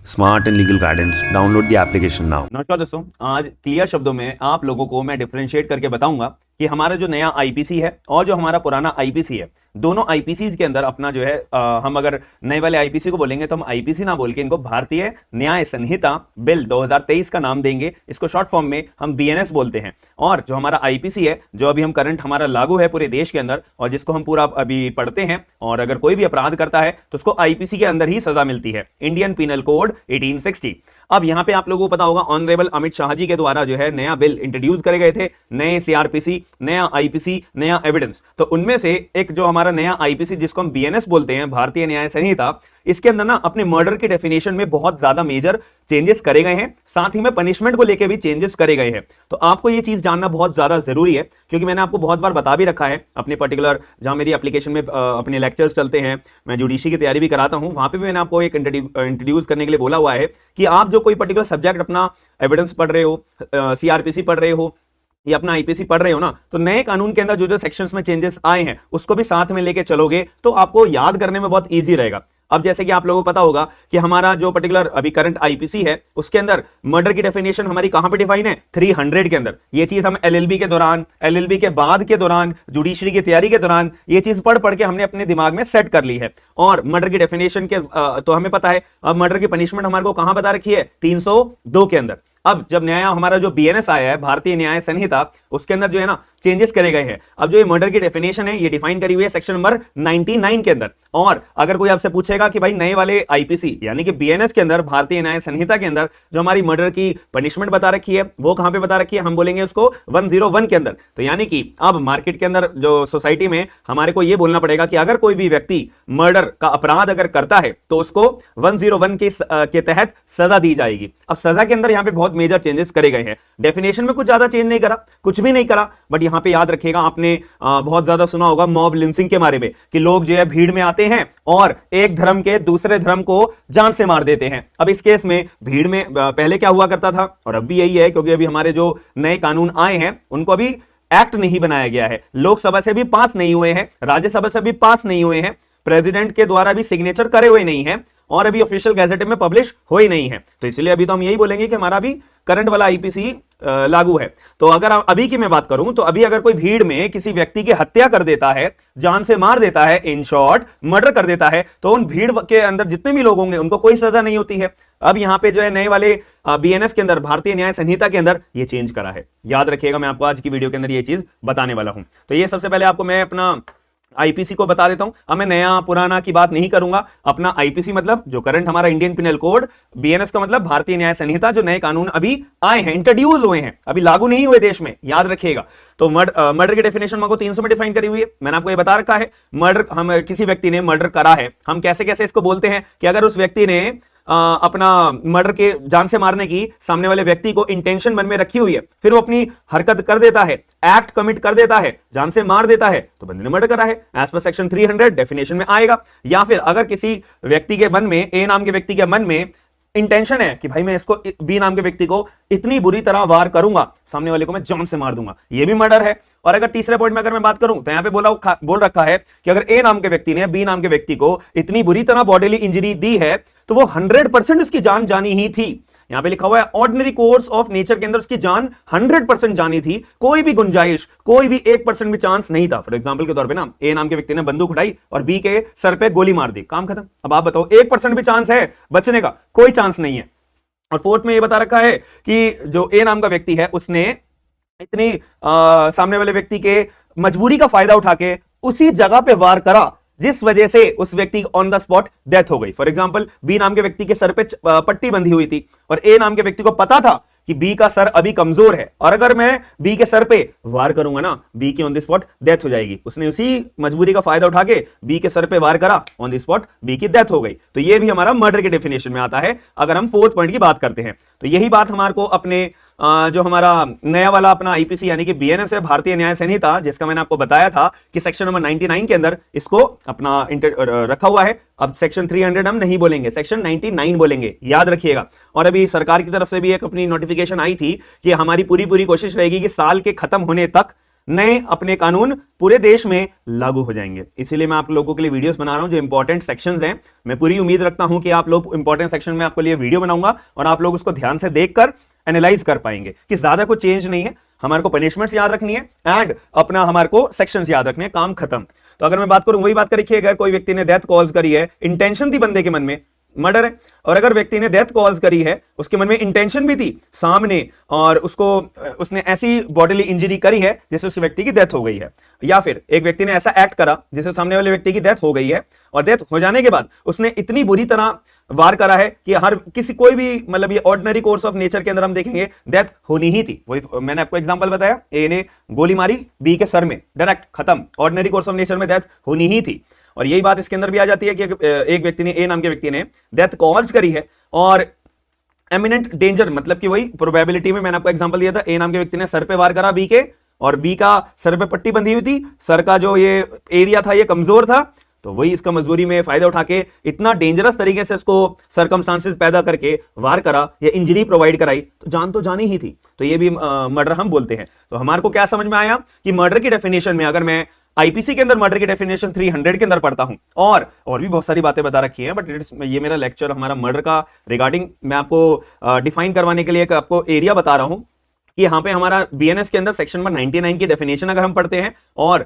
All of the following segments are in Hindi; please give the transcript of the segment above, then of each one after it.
Smart and legal guidance. Download the application now. नमस्कार दोस्तों, आज क्लियर शब्दों में आप लोगों को मैं डिफरेंशिएट करके बताऊंगा कि हमारा जो नया आईपीसी है और जो हमारा पुराना आईपीसी है, दोनों आईपीसी के अंदर अपना जो है हम अगर नए वाले आईपीसी को बोलेंगे तो हम आईपीसी ना बोल के इनको भारतीय न्याय संहिता बिल 2023 का नाम देंगे। इसको शॉर्ट फॉर्म में हम बीएनएस बोलते हैं। और जो हमारा आईपीसी है, जो अभी हम करंट हमारा लागू है पूरे देश के अंदर और जिसको हम पूरा अभी पढ़ते हैं, और अगर कोई भी अपराध करता है तो उसको आईपीसी के अंदर ही सजा मिलती है, इंडियन पीनल कोड 1860। अब यहां पे आप लोगों को पता होगा ऑनरेबल अमित शाह जी के द्वारा जो है नया बिल इंट्रोड्यूस करे गए थे, नए सीआरपीसी, नया आईपीसी, नया एविडेंस। तो उनमें से एक जो हमारा नया आईपीसी जिसको हम बीएनएस बोलते हैं, भारतीय न्याय संहिता, इसके अंदर ना अपने मर्डर की डेफिनेशन में बहुत ज्यादा मेजर चेंजेस करे गए हैं, साथ ही में पनिशमेंट को लेकर भी चेंजेस करे गए हैं। तो आपको ये चीज जानना बहुत ज्यादा जरूरी है, क्योंकि मैंने आपको बहुत बार बता भी रखा है अपने पर्टिकुलर जहां मेरी एप्लीकेशन में अपने लेक्चर्स चलते हैं, मैं जुडिशरी की तैयारी भी कराता हूं, वहां पे भी मैंने आपको एक इंट्रोड्यूस करने के लिए बोला हुआ है कि आप जो कोई पर्टिकुलर सब्जेक्ट अपना एविडेंस पढ़ रहे हो, सीआरपीसी पढ़ रहे हो या अपना आईपीसी पढ़ रहे हो ना, तो नए कानून के अंदर जो जो सेक्शंस में चेंजेस आए हैं उसको भी साथ में लेके चलोगे तो आपको याद करने में बहुत इजी रहेगा। अब जैसे कि आप लोगों को पता होगा कि हमारा जो पर्टिकुलर अभी करंट आईपीसी है उसके अंदर मर्डर की डेफिनेशन हमारी कहां पे डिफाइन है, 300 के अंदर। ये चीज हम एलएलबी के दौरान, एलएलबी के बाद के दौरान, जुडिशरी की तैयारी के दौरान ये चीज पढ़ के हमने अपने दिमाग में सेट कर ली है। और मर्डर की डेफिनेशन के तो हमें पता है, अब मर्डर की पनिशमेंट हमारे को कहां बता रखी है, 302 के अंदर। अब जब नया हमारा जो बीएनएस आया है, भारतीय न्याय संहिता, उसके अंदर जो है ना चेंजेस करे गए हैं। अब जो ये मर्डर की डेफिनेशन है ये डिफाइन करी हुई है सेक्शन नंबर 99 के अंदर। और अगर कोई आपसे पूछेगा कि भाई नए वाले आईपीसी यानी कि बीएनएस के अंदर, भारतीय न्याय संहिता के अंदर जो हमारी मर्डर की पनिशमेंट बता रखी है वो कहां पे बता रखी है, हम बोलेंगे उसको 101 के अंदर। तो यानी कि अब मार्केट के अंदर जो सोसाइटी में हमारे को ये बोलना पड़ेगा कि अगर कोई भी व्यक्ति मर्डर का अपराध अगर करता है तो उसको 101 के तहत सजा दी जाएगी। अब सजा के अंदर यहां पे बहुत मेजर चेंजेस करे गए हैं। डेफिनेशन में कुछ ज्यादा चेंज नहीं करा, कुछ भी नहीं करा, बट यहां पे याद रखिएगा, आपने बहुत ज्यादा सुना होगा मॉब लिंचिंग के बारे में कि लोग जो है भीड़ में आते हैं और एक धर्म के दूसरे धर्म को जान से मार देते हैं। अब इस केस में भीड़ में पहले क्या हुआ करता था और अब भी यही है, क्योंकि अभी हमारे जो नए कानून आए हैं उनको अभी एक्ट नहीं बनाया गया है, लोकसभा से भी पास नहीं हुए हैं, राज्यसभा से भी पास नहीं हुए हैं, प्रेसिडेंट के द्वारा भी सिग्नेचर करे हुए नहीं है और अभी ऑफिशियल गैजेट में पब्लिश हो ही नहीं है। तो इसलिए अभी तो हम यही बोलेंगे कि हमारा भी करंट वाला आईपीसी लागू है। तो अगर अभी की मैं बात करूं तो अभी अगर कोई भीड़ में किसी व्यक्ति की हत्या कर देता है, जान से मार देता है, इन शॉर्ट मर्डर कर देता है, तो उन भीड़ के अंदर जितने भी लोग होंगे उनको कोई सजा नहीं होती है। अब यहां पे जो है नए वाले बीएनएस के अंदर, भारतीय न्याय संहिता के अंदर ये चेंज करा है। याद रखिएगा, मैं आपको आज की वीडियो के अंदर ये चीज बताने वाला हूं। तो ये सबसे पहले आपको मैं अपना आईपीसी को बता देता हूं। अब मैं नया पुराना की बात नहीं करूंगा, अपना आईपीसी मतलब जो करंट हमारा इंडियन पिनल कोड, बीएनएस का मतलब भारतीय न्याय संहिता, जो नए कानून अभी आए हैं, इंट्रोड्यूस हुए हैं, अभी लागू नहीं हुए देश में, याद रखिएगा। तो मर्डर की डेफिनेशन को 300 में डिफाइन करी हुई है, मैंने आपको ये बता रखा है। मर्डर, हम किसी व्यक्ति ने मर्डर करा है, हम कैसे कैसे इसको बोलते हैं कि अगर उस व्यक्ति ने अपना मर्डर के जान से मारने की सामने वाले व्यक्ति को इंटेंशन मन में रखी हुई है, फिर वो अपनी हरकत कर देता है, एक्ट कमिट कर देता है, जान से मार देता है, तो बंदे ने मर्डर करा है, एज पर सेक्शन 300 डेफिनेशन में आएगा। या फिर अगर किसी व्यक्ति के मन में, ए नाम के व्यक्ति के मन में इंटेंशन है कि भाई मैं इसको, बी नाम के व्यक्ति को इतनी बुरी तरह वार करूंगा, सामने वाले को मैं जान से मार दूंगा, ये भी मर्डर है। और अगर तीसरे पॉइंट में अगर मैं बात करूं तो यहां पे बोल रखा है कि अगर ए नाम के व्यक्ति ने बी नाम के व्यक्ति को इतनी बुरी तरह बॉडीली इंजरी दी है तो वो 100% उसकी जान जानी ही थी। यहां पे लिखा हुआ है ऑर्डिनरी कोर्स ऑफ नेचर के अंदर उसकी जान 100% जानी थी, कोई भी गुंजाइश, कोई भी 1% भी चांस नहीं था। फॉर एग्जांपल के तौर पे ना, ए नाम के व्यक्ति ने बंदूक उठाई और बी के सर पे गोली मार दी, काम खत्म। अब आप बताओ 1% भी चांस है बचने का? कोई चांस नहीं है। और फोर्थ में ये बता रखा है कि जो ए नाम का व्यक्ति है उसने इतनी सामने वाले व्यक्ति के मजबूरी का फायदा उठा के उसी जगह पे वार करा जिस वजह से उस व्यक्ति की ऑन द स्पॉट डेथ हो गई। फॉर एग्जांपल, बी नाम के व्यक्ति के सर पे पट्टी बंधी हुई थी और ए नाम के व्यक्ति को पता था कि बी का सर अभी कमजोर है और अगर मैं बी के सर पे वार करूंगा ना, बी की ऑन द स्पॉट डेथ हो जाएगी। उसने उसी मजबूरी का फायदा उठा के बी के सर पे वार करा, ऑन द स्पॉट बी की डेथ हो गई। तो ये भी हमारा मर्डर के डेफिनेशन में आता है अगर हम फोर्थ पॉइंट की बात करते हैं। तो यही बात हमारे को अपने जो हमारा नया वाला अपना आईपीसी यानी कि बीएनएस है, भारतीय न्याय संहिता, जिसका मैंने आपको बताया था कि सेक्शन नंबर 99 के अंदर इसको अपना रखा हुआ है। अब सेक्शन 300 हम नहीं बोलेंगे, सेक्शन 99 बोलेंगे, याद रखिएगा। और अभी सरकार की तरफ से भी एक अपनी नोटिफिकेशन आई थी कि हमारी पूरी कोशिश रहेगी कि साल के खत्म होने तक नए अपने कानून पूरे देश में लागू हो जाएंगे। इसीलिए मैं आप लोगों के लिए वीडियोस बना रहा हूं जो इंपॉर्टेंट सेक्शंस हैं। मैं पूरी उम्मीद रखता हूं कि आप लोग इंपॉर्टेंट सेक्शन में आपके लिए वीडियो बनाऊंगा और आप लोग उसको ध्यान से देखकर एनालाइज कर पाएंगे कि ज्यादा कुछ चेंज नहीं है, हमारे को पनिशमेंट्स याद रखनी है एंड अपना हमारे को सेक्शंस याद रखने हैं, काम खत्म। तो अगर मैं बात करूं, वही बात करिए, अगर कोई व्यक्ति ने डेथ कॉज करी है, इंटेंशन थी बंदे के मन में, मर्डर है, और अगर व्यक्ति ने डेथ कॉज करी है, उसके मन में इंटेंशन भी थी सामने, और उसने ऐसी बॉडीली इंजरी करी है जिससे उस व्यक्ति की डेथ हो गई है, या फिर एक व्यक्ति ने ऐसा एक्ट करा जिससे सामने वाले व्यक्ति की डेथ हो गई है, और डेथ हो जाने के बाद उसने इतनी बुरी तरह वार करा है कि हर किसी कोई भी, मतलब ये ऑर्डिनरी कोर्स ऑफ नेचर के अंदर हम देखेंगे डेथ होनी ही थी। वही मैंने आपको एग्जांपल बताया, ए ने गोली मारी बी के सर में, डायरेक्ट खत्म, ऑर्डिनरी कोर्स ऑफ नेचर में डेथ होनी ही थी। और यही बात इसके अंदर भी आ जाती है कि एक व्यक्ति ने, ए नाम के व्यक्ति ने डेथ कॉज करी है, और एमिनेंट डेंजर, मतलब कि वही प्रोबेबिलिटी में मैंने आपको एग्जांपल दिया था, ए नाम के व्यक्ति ने सर पे वार करा बी के, और बी का सर पे पट्टी बंधी हुई थी, सर का जो ये एरिया था ये कमजोर था, तो वही इसका मजबूरी में फायदा उठा के इतना डेंजरस तरीके से इसको सरकमस्टांसेस पैदा करके वार करा या इंजरी प्रोवाइड कराई, तो जानी ही थी। तो ये भी मर्डर हम बोलते हैं। तो हमारे को क्या समझ में आया कि मर्डर की डेफिनेशन में, अगर मैं आईपीसी के अंदर मर्डर की डेफिनेशन 300 के अंदर पढ़ता हूं, और भी बहुत सारी बातें बता रखी हैं, बट ये मेरा लेक्चर हमारा मर्डर का रिगार्डिंग मैं आपको डिफाइन करवाने के लिए आपको एरिया बता रहा हूं कि यहाँ पे हमारा बीएनएस के अंदर सेक्शन नंबर 99 की डेफिनेशन अगर हम पढ़ते हैं, और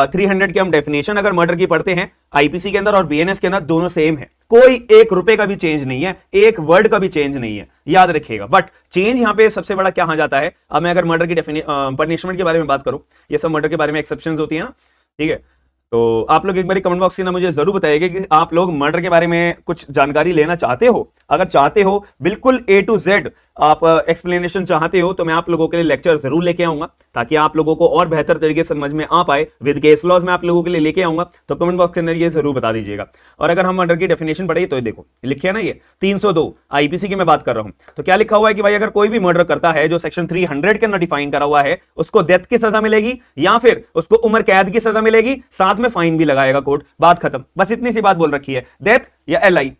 300 की हम डेफिनेशन अगर मर्डर की पढ़ते हैं, आईपीसी के अंदर और बीएनएस के अंदर दोनों सेम है, कोई 1 रुपए का भी चेंज नहीं है, एक वर्ड का भी चेंज नहीं है, याद रखिएगा। बट चेंज यहाँ पे सबसे बड़ा क्या आ जाता है, अब मैं अगर मर्डर की पनिशमेंट के बारे में बात करूं, ये सब मर्डर के बारे में एक्सेप्शंस होती है ना, ठीक है। तो आप लोग एक बार कमेंट बॉक्स के अंदर मुझे जरूर बताइएगा कि आप लोग मर्डर के बारे में कुछ जानकारी लेना चाहते हो। अगर चाहते हो, बिल्कुल A to Z आप एक्सप्लेनेशन चाहते हो, तो मैं आप लोगों के लिए लेक्चर जरूर लेके आऊंगा, ताकि आप लोगों को और बेहतर तरीके से समझ में आ पाए। विद केस लॉज में आप लोगों के लिए लेके आऊंगा, तो कमेंट बॉक्स के अंदर ये जरूर बता दीजिएगा। और अगर हम मर्डर की डेफिनेशन पढ़े, तो देखो लिखे ना, ये 302 आईपीसी की मैं बात कर रहा हूं, तो क्या लिखा हुआ है कि भाई अगर कोई भी मर्डर करता है जो सेक्शन 300 के अंदर डिफाइन करा हुआ है, उसको डेथ की सजा मिलेगी या फिर उसको उम्र कैद की सजा मिलेगी, साथ में फाइन भी लगाएगा कोर्ट, बात खत्म। बस इतनी सी बात बोल रखी है, डेथ या एलआई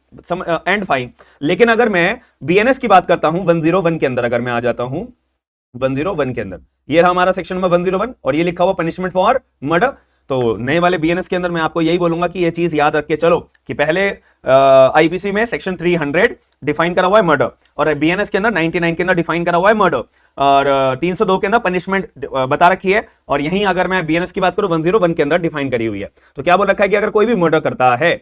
एंड फाइन। लेकिन अगर मैं बीएनएस की बात करता हूं 101 के अंदर, अगर मैं आ जाता हूं 101 के अंदर, ये रहा हमारा सेक्शन नंबर 101, और ये लिखा हुआ पनिशमेंट फॉर मर्डर। तो नए वाले बीएनएस के अंदर मैं आपको यही बोलूंगा कि ये चीज याद रख के चलो कि पहले आईपीसी में सेक्शन 300 डिफाइन करा हुआ है मर्डर, और बीएनएस के अंदर 99 के अंदर डिफाइन करा हुआ है मर्डर, और 302 के अंदर पनिशमेंट बता रखी है, और यहीं अगर मैं बीएनएस की बात करूं 101 के अंदर डिफाइन करी हुई है। तो क्या बोल रखा है कि अगर कोई भी मर्डर करता है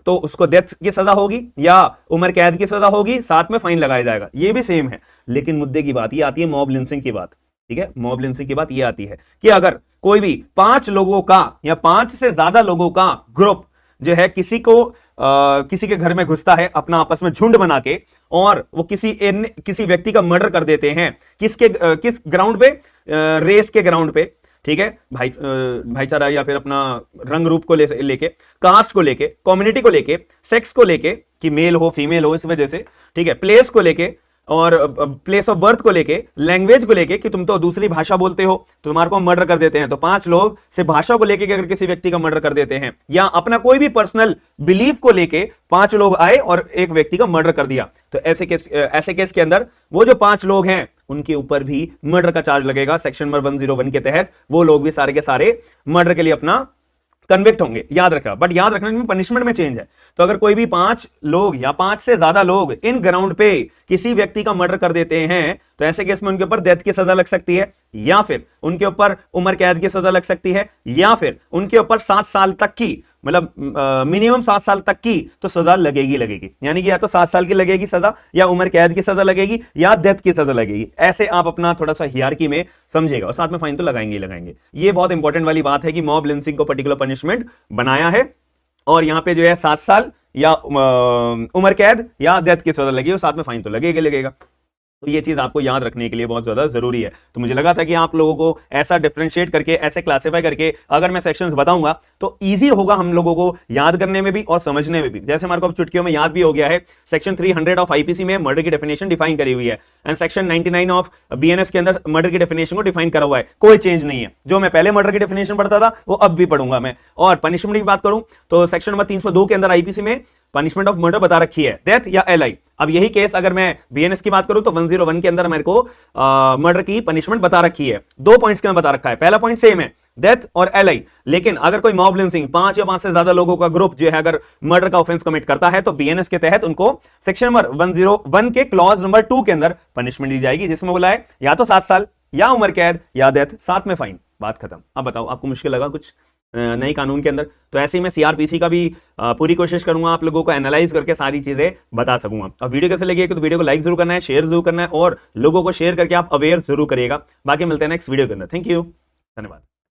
तो उसको डेथ की सजा होगी या उम्र कैद की सजा होगी, साथ में फाइन लगाया जाएगा, ये भी सेम है। लेकिन मुद्दे की बात ये आती है मॉब लिंचिंग की बात, ठीक है। मॉब लिंचिंग की बात ये आती है कि अगर कोई भी 5 लोगों का या 5 से ज्यादा लोगों का ग्रुप जो है किसी के घर में घुसता है अपना आपस में झुंड बना के, और वो किसी व्यक्ति का मर्डर कर देते हैं, किस ग्राउंड पे, रेस के ग्राउंड पे, ठीक है, भाईचारा या फिर अपना रंग रूप को लेके, कास्ट को लेके, कम्युनिटी को लेके, सेक्स को लेके कि मेल हो फीमेल हो, इस वजह से, ठीक है, प्लेस को लेके और प्लेस ऑफ बर्थ को लेके, लैंग्वेज को लेके कि तुम तो दूसरी भाषा बोलते हो तो तुम्हारे को मर्डर कर देते हैं। तो 5 लोग से भाषा को लेके अगर किसी व्यक्ति का मर्डर कर देते हैं, या अपना कोई भी पर्सनल बिलीफ को लेके 5 लोग आए और एक व्यक्ति का मर्डर कर दिया, तो ऐसे केस के अंदर वो जो 5 लोग हैं उनके ऊपर भी मर्डर का चार्ज लगेगा। सेक्शन नंबर 101 के तहत वो लोग भी सारे के सारे मर्डर के लिए अपना कन्विक्ट होंगे, याद रखा। बट याद रखना में पनिशमेंट में चेंज है। तो अगर कोई भी 5 लोग या 5 से ज्यादा लोग इन ग्राउंड पे किसी व्यक्ति का मर्डर कर देते हैं, तो ऐसे केस में उनके ऊपर डेथ की सजा लग सकती है, या फिर उनके ऊपर उम्र कैद की सजा लग सकती है, या फिर उनके ऊपर 7 साल तक की, मतलब मिनिमम 7 साल तक की तो सजा लगेगी। यानी कि या तो 7 साल की लगेगी सजा, या उम्र कैद की सजा लगेगी, या डेथ की सजा लगेगी। ऐसे आप अपना थोड़ा सा हियरार्की में समझेगा, और साथ में फाइन तो लगाएंगे। ये बहुत इंपॉर्टेंट वाली बात है कि मॉब लिंचिंग को पर्टिकुलर पनिशमेंट बनाया है, और यहां पे जो है 7 साल या उम्र कैद या डेथ की सजा लगेगी, और साथ में फाइन तो लगेगा। तो ये चीज आपको याद रखने के लिए बहुत ज्यादा जरूरी है। तो मुझे लगा था कि आप लोगों को ऐसा डिफरेंशिएट करके, ऐसे क्लासिफाई करके अगर मैं सेक्शंस बताऊंगा तो ईजी होगा हम लोगों को याद करने में भी और समझने में भी। जैसे हमारे को अब चुटकियों में याद भी हो गया है, सेक्शन 300 ऑफ आईपीसी में मर्डर की डेफिनेशन डिफाइन करी हुई है एंड सेक्शन 99 ऑफ बीएनएस के अंदर मर्डर की डेफिनेशन को डिफाइन करा हुआ है, कोई चेंज नहीं है। जो मैं पहले मर्डर की डेफिनेशन पढ़ता था वो अब भी पढ़ूंगा मैं। और पनिशमेंट की बात करूं तो सेक्शन नंबर 302 के अंदर आईपीसी में पनिशमेंट ऑफ मर्डर बता रखी है, डेथ या एलआई। अब यही केस अगर मैं बीएनएस की बात करूं तो 101 के अंदर मेरे को मर्डर की पनिशमेंट बता रखी है। 2 पॉइंट्स के अंदर बता रखा है, पहला पॉइंट सेम है, डेथ और एलआई। लेकिन अगर कोई मॉब लिंचिंग 5 या 5 से ज्यादा लोगों का ग्रुप जो है अगर मर्डर का ऑफेंस कमिट करता है तो बीएनएस के तहत उनको सेक्शन नंबर 101 के क्लॉज नंबर 2 के अंदर पनिशमेंट दी जाएगी, जिसमें बोला है या तो 7 साल या उम्र कैद या डेथ, साथ में फाइन। बात खत्म। अब बताओ आपको मुश्किल लगा कुछ नई कानून के अंदर? तो ऐसे ही मैं सीआरपीसी का भी पूरी कोशिश करूंगा आप लोगों को एनालाइज करके सारी चीजें बता सकूंगा। और वीडियो कैसे लगी तो वीडियो को लाइक जरूर करना है, शेयर जरूर करना है और लोगों को शेयर करके आप अवेयर जरूर करिएगा। बाकी मिलते हैं नेक्स्ट वीडियो के अंदर। थैंक यू, धन्यवाद।